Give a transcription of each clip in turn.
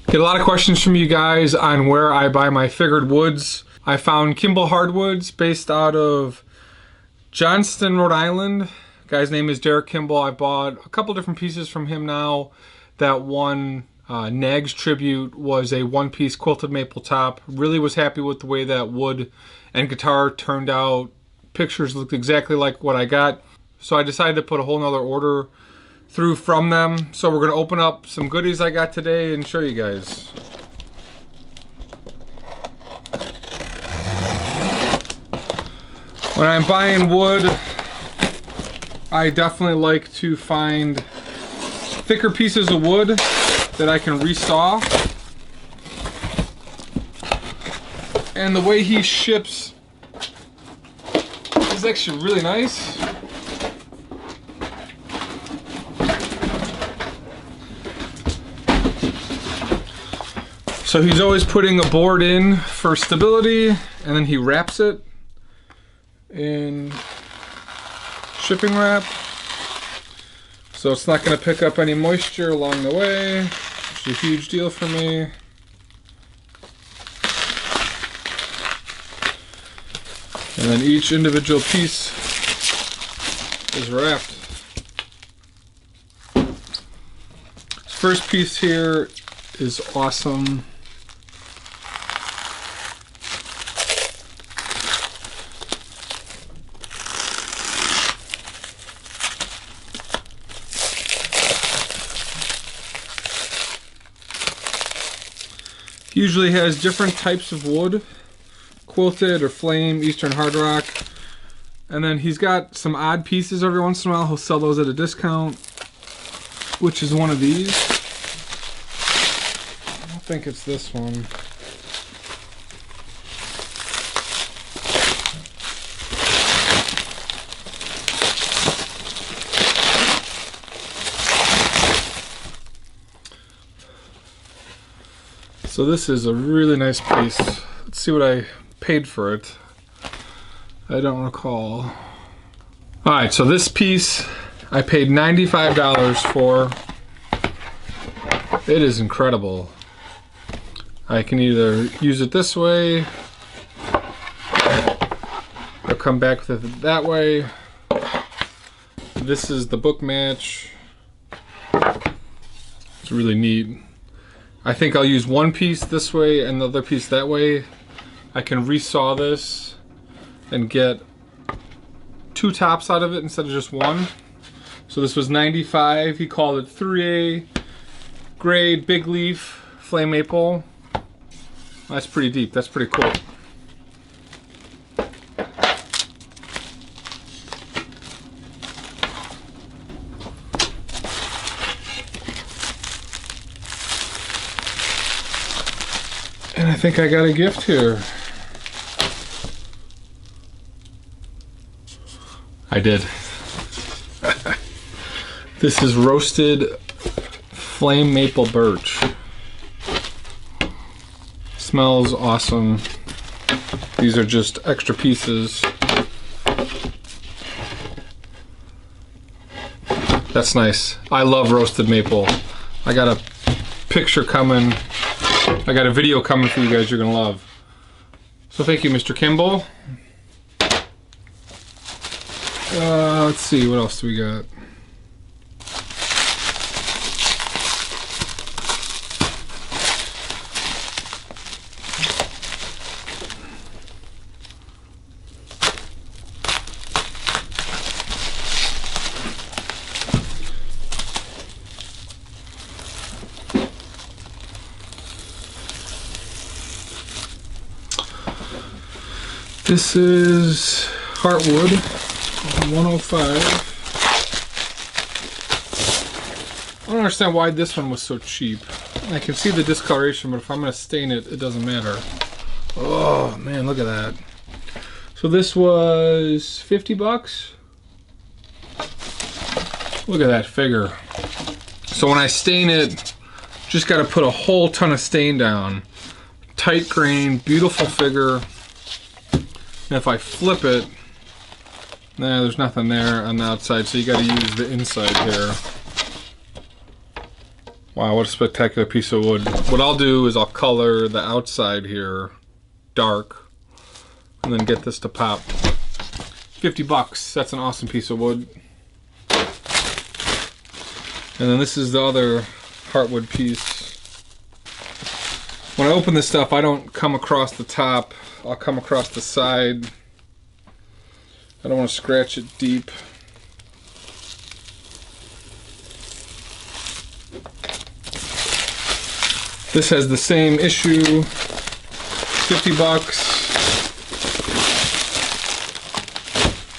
Get a lot of questions from you guys on where I buy my figured woods. I found Kimball Hardwoods based out of Johnston, Rhode Island. The guy's name is Derek Kimball. I bought a couple different pieces from him now. That one Nags tribute was a one-piece quilted maple top. Really was happy with the way that wood and guitar turned out. Pictures looked exactly like what I got. So I decided to put a whole nother order through from them. So we're gonna open up some goodies I got today and show you guys. When I'm buying wood, I definitely like to find thicker pieces of wood that I can resaw. And the way he ships is actually really nice. So he's always putting a board in for stability, and then he wraps it in shipping wrap, so it's not going to pick up any moisture along the way, which is a huge deal for me. And then each individual piece is wrapped. This first piece here is awesome. Usually has different types of wood, quilted or flame, eastern hard rock, and then he's got some odd pieces every once in a while. He'll sell those at a discount, which is one of these. I don't think it's this one. So this is a really nice piece. Let's see what I paid for it. I don't recall. Alright, so this piece I paid $95 for. It is incredible. I can either use it this way or come back with it that way. This is the book match. It's really neat. I think I'll use one piece this way and the other piece that way. I can resaw this and get two tops out of it instead of just one. So this was $95. He called it 3A grade big leaf flame maple. That's pretty deep. That's pretty cool. And I think I got a gift here. I did. This is roasted flame maple birch. Smells awesome. These are just extra pieces. That's nice. I love roasted maple. I got a picture coming. I got a video coming for you guys you're gonna love. So thank you, Mr. Kimball. Let's see, what else do we got? This is Heartwood 105. I don't understand why this one was so cheap. I can see the discoloration, but if I'm going to stain it, it doesn't matter. Oh man, look at that. So this was 50 bucks. Look at that figure. So when I stain it, just got to put a whole ton of stain down. Tight grain, beautiful figure. And if I flip it, nah, there's nothing there on the outside, so you got to use the inside here. Wow, what a spectacular piece of wood. What I'll do is I'll color the outside here dark and then get this to pop. 50 bucks, that's an awesome piece of wood. And then this is the other heartwood piece. When I open this stuff, I don't come across the top, I'll come across the side. I don't want to scratch it deep. This has the same issue, 50 bucks.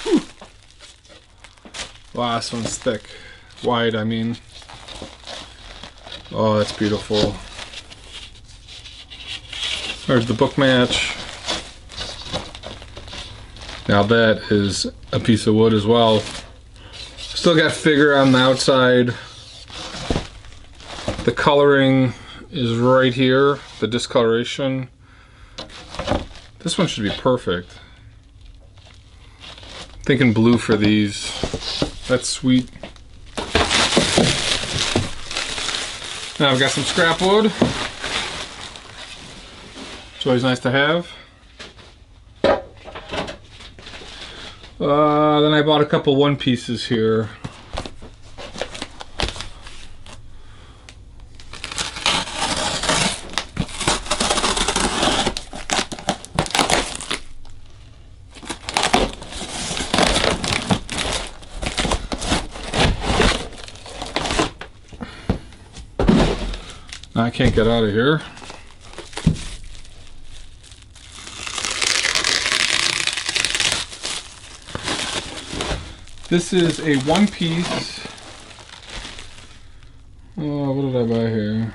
Whew. Wow, this one's thick. Wide, I mean. Oh, that's beautiful. There's the book match. Now that is a piece of wood as well. Still got figure on the outside. The coloring is right here, the discoloration. This one should be perfect. Thinking blue for these. That's sweet. Now I've got some scrap wood. It's always nice to have. Then I bought a couple one pieces here. I can't get out of here. This is a one piece. Oh, what did I buy here?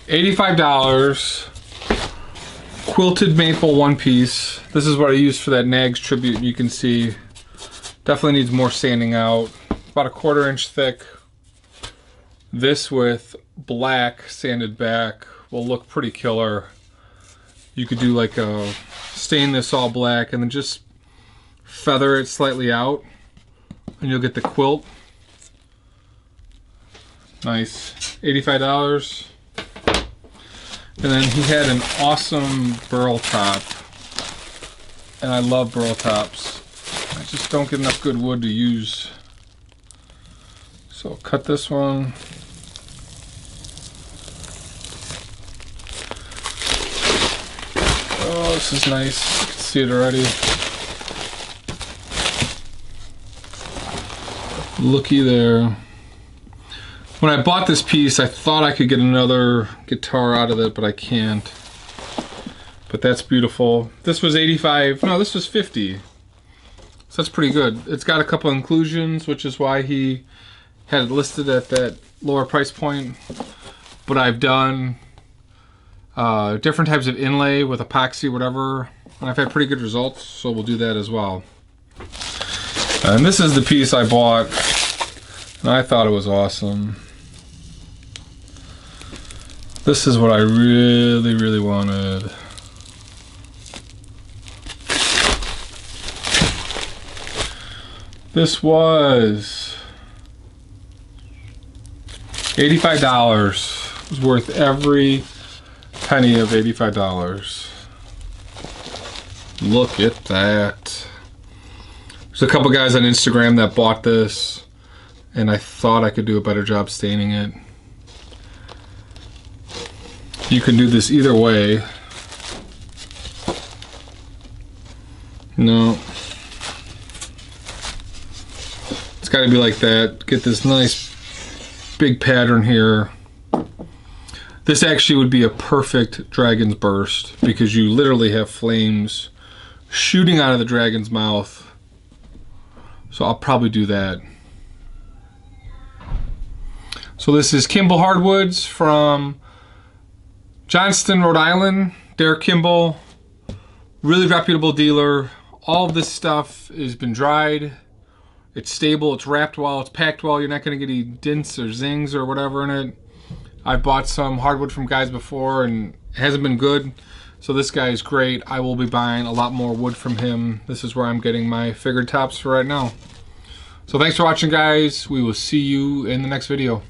$85. Quilted maple one piece. This is what I used for that Nags tribute. You can see definitely needs more sanding out. About a 1/4 inch thick. This with black sanded back will look pretty killer. You could do like a stain this all black and then just feather it slightly out and you'll get the quilt. Nice. $85. And then he had an awesome burl top. And I love burl tops. I just don't get enough good wood to use. So I'll cut this one. Oh, this is nice. You can see it already. Looky there. When I bought this piece, I thought I could get another guitar out of it, but I can't. But that's beautiful. This was 85. No, this was 50. So that's pretty good. It's got a couple inclusions, which is why he had it listed at that lower price point. But I've done different types of inlay with epoxy, whatever, and I've had pretty good results, so we'll do that as well. And this is the piece I bought, and I thought it was awesome. This is what I really, really wanted. This was $85. It was worth every penny of $85. Look at that. There's a couple guys on Instagram that bought this and I thought I could do a better job staining it. You can do this either way. No. It's got to be like that. Get this nice big pattern here. This actually would be a perfect dragon's burst because you literally have flames shooting out of the dragon's mouth. So I'll probably do that. So this is Kimball Hardwoods from Johnston, Rhode Island. Derek Kimball, really reputable dealer. All of this stuff has been dried. It's stable, it's wrapped well, it's packed well. You're not gonna get any dents or zings or whatever in it. I've bought some hardwood from guys before and it hasn't been good. So this guy is great. I will be buying a lot more wood from him. This is where I'm getting my figured tops for right now. So thanks for watching, guys. We will see you in the next video.